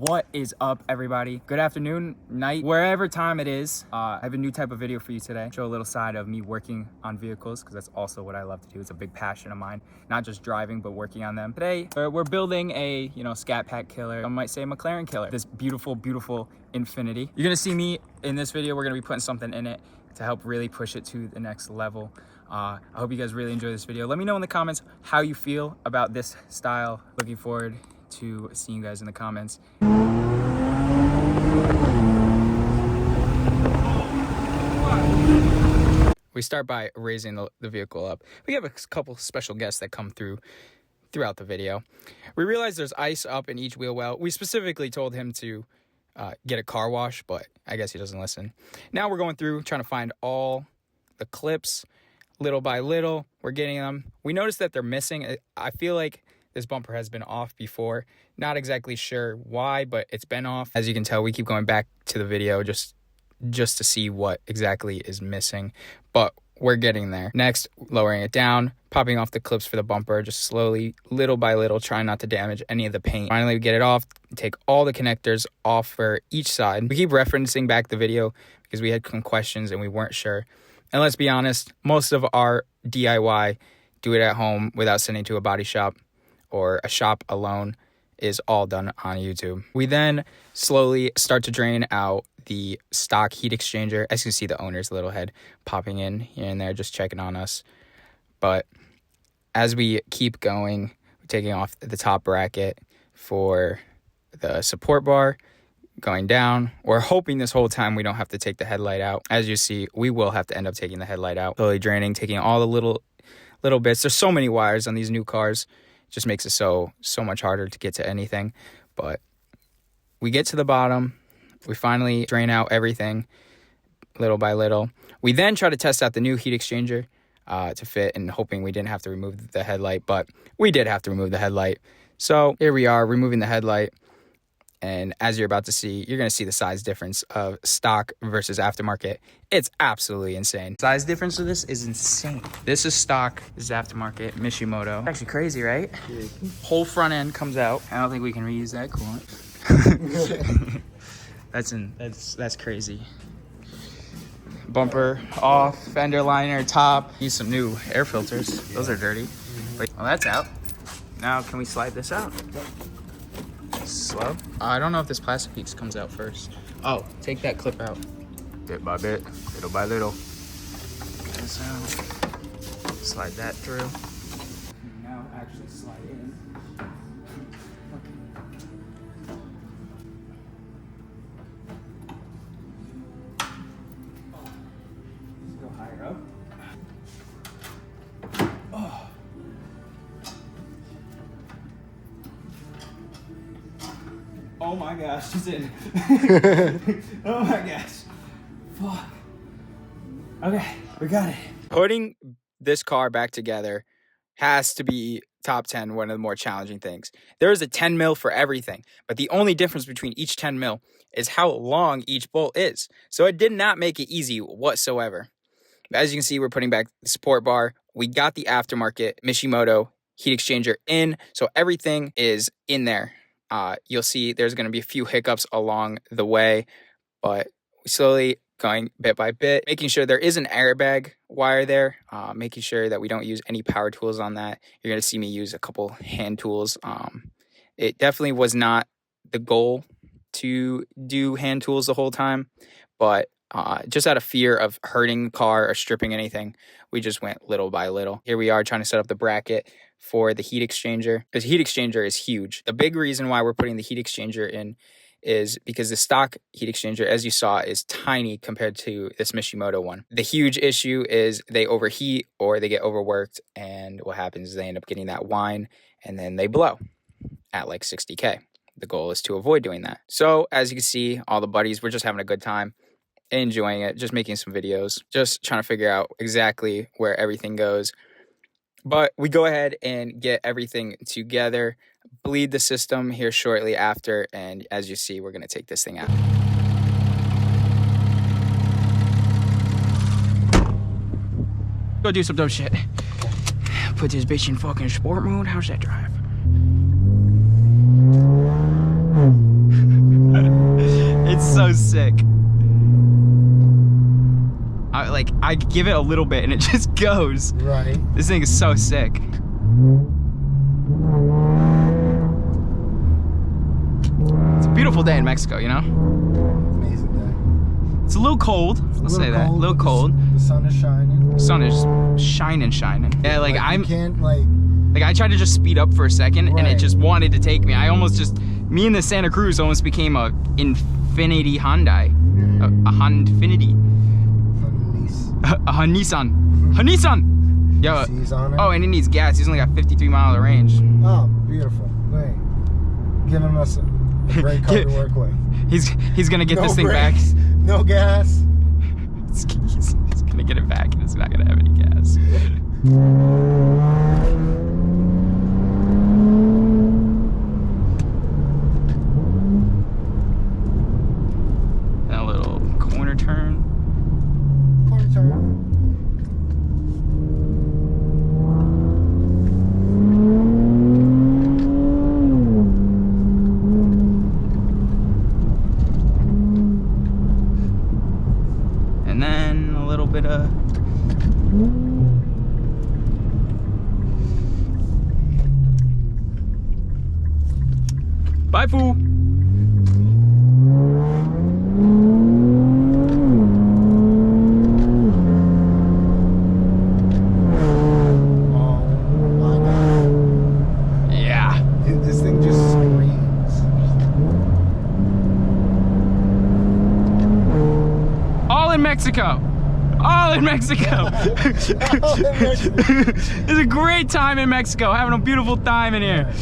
What is up, everybody? Good afternoon, night, wherever time it is. I have a new type of video for you today. Show a little side of me working on vehicles, because that's also what I love to do. It's a big passion of mine, not just driving, but working on them. Today, we're building a, Scat Pack killer. I might say McLaren killer. This beautiful, beautiful Infinity. You're gonna see me in this video. We're gonna be putting something in it to help really push it to the next level. I hope you guys really enjoy this video. Let me know in the comments how you feel about this style. Looking forward to seeing you guys in the comments. We start by raising the vehicle up. We have a couple special guests that come throughout the video. We realize there's ice up in each wheel well. We specifically told him to get a car wash, but I guess he doesn't listen. Now we're going through trying to find all the clips little by little. We're getting them. We noticed that they're missing. I feel like this bumper has been off before. Not exactly sure why, but it's been off. As you can tell, we keep going back to the video just to see what exactly is missing, but we're getting there. Next, lowering it down, popping off the clips for the bumper, just slowly, little by little, trying not to damage any of the paint. Finally, we get it off, take all the connectors off for each side. We keep referencing back the video because we had some questions and we weren't sure. And let's be honest, most of our DIY, do it at home without sending to a body shop or a shop alone, is all done on YouTube. We then slowly start to drain out the stock heat exchanger. As you can see, the owner's little head popping in here and there, just checking on us. But as we keep going, we're taking off the top bracket for the support bar, going down. We're hoping this whole time we don't have to take the headlight out. As you see, we will have to end up taking the headlight out. Slowly draining, taking all the little bits. There's so many wires on these new cars. It just makes it so much harder to get to anything. But we get to the bottom. We finally drain out everything little by little. We then try to test out the new heat exchanger to fit, and hoping we didn't have to remove the headlight, but we did have to remove the headlight. So here we are removing the headlight. And as you're about to see, you're going to see the size difference of stock versus aftermarket. It's absolutely insane. Size difference of this is insane. This is stock, this is aftermarket, Mishimoto. Actually crazy, right? Yeah. Whole front end comes out. I don't think we can reuse that coolant. That's crazy. Bumper off, fender liner top. Need some new air filters. Those are dirty. Wait, well, that's out. Now can we slide this out? Slow. I don't know if this plastic piece comes out first. Oh, take that clip out. Bit by bit, little by little. Get this out. Slide that through. Now actually slide in. Let's go higher up. Oh. Oh my gosh, she's in. Oh my gosh. Fuck. Okay, we got it. Putting this car back together has to be top 10, one of the more challenging things. There is a 10 mil for everything, but the only difference between each 10 mil is how long each bolt is. So it did not make it easy whatsoever. As you can see, we're putting back the support bar. We got the aftermarket Mishimoto heat exchanger in, so everything is in there. You'll see there's going to be a few hiccups along the way, but slowly going bit by bit, making sure there is an airbag wire there, making sure that we don't use any power tools on that. You're going to see me use a couple hand tools. It definitely was not the goal to do hand tools the whole time, but just out of fear of hurting the car or stripping anything, we just went little by little. Here we are trying to set up the bracket for the heat exchanger. The heat exchanger is huge. The big reason why we're putting the heat exchanger in is because the stock heat exchanger, as you saw, is tiny compared to this Mishimoto one. The huge issue is they overheat or they get overworked, and what happens is they end up getting that whine and then they blow at like 60K. The goal is to avoid doing that. So as you can see, all the buddies, we're just having a good time, enjoying it, just making some videos, just trying to figure out exactly where everything goes. But we go ahead and get everything together, bleed the system here shortly after, and as you see, we're going to take this thing out. Go do some dumb shit. Put this bitch in fucking sport mode. How's that drive? so sick. I give it a little bit and it just goes. Right. This thing is so sick. It's a beautiful day in Mexico, you know? Amazing day. It's a little cold. Let's say that. A little cold. The sun is shining. The sun is shining. Yeah, like you can't like I tried to just speed up for a second and it Right. just wanted to take me. I almost just, me and the Santa Cruz almost became a Infinity Hyundai. A Honfinity. A Nissan. A Nissan! Yo. Seas on it. Oh, and it needs gas. He's only got 53 mile range. Oh, beautiful. Wait. Giving us a great car to work with. He's gonna get No this thing brakes, back. No gas. He's gonna get it back and it's not gonna have any gas. And a little corner turn. Corner turn. And then a little bit of bye, fool. Oh my god. Yeah. Dude, this thing just screams. All in Mexico. All in Mexico. It's a great time in Mexico. Having a beautiful time in here.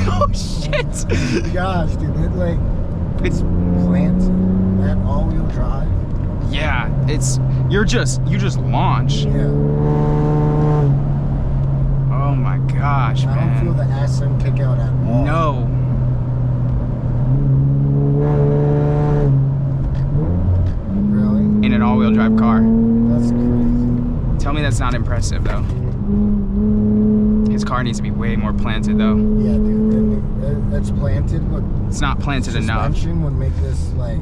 Oh shit. Gosh, dude, It's planted. That all-wheel drive. yeah, you just launch. Yeah. Oh my gosh, I man. don't feel the SM kick out at all. No. Really? In an all-wheel drive car. That's crazy. Tell me that's not impressive though. His car needs to be way more planted though. Yeah, dude. It's planted, but It's not planted enough. suspension would make this like.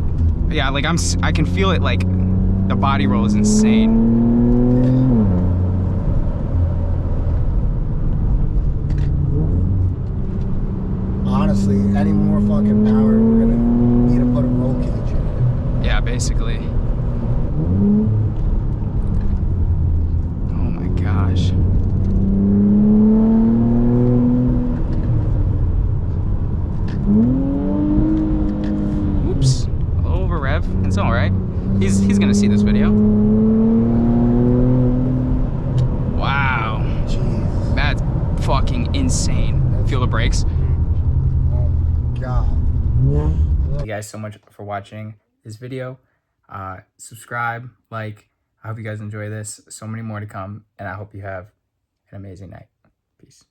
Yeah, like I can feel it, like the body roll is insane. Honestly, any more fucking power, we're gonna need to put a roll cage in it. Yeah, basically. Oh my gosh. Oops. A little over rev. It's alright. He's gonna see this video. Wow. Jeez. That's fucking insane. Feel the brakes. Oh my god. Thank you guys so much for watching this video. Subscribe, like. I hope you guys enjoy this. So many more to come, and I hope you have an amazing night. Peace.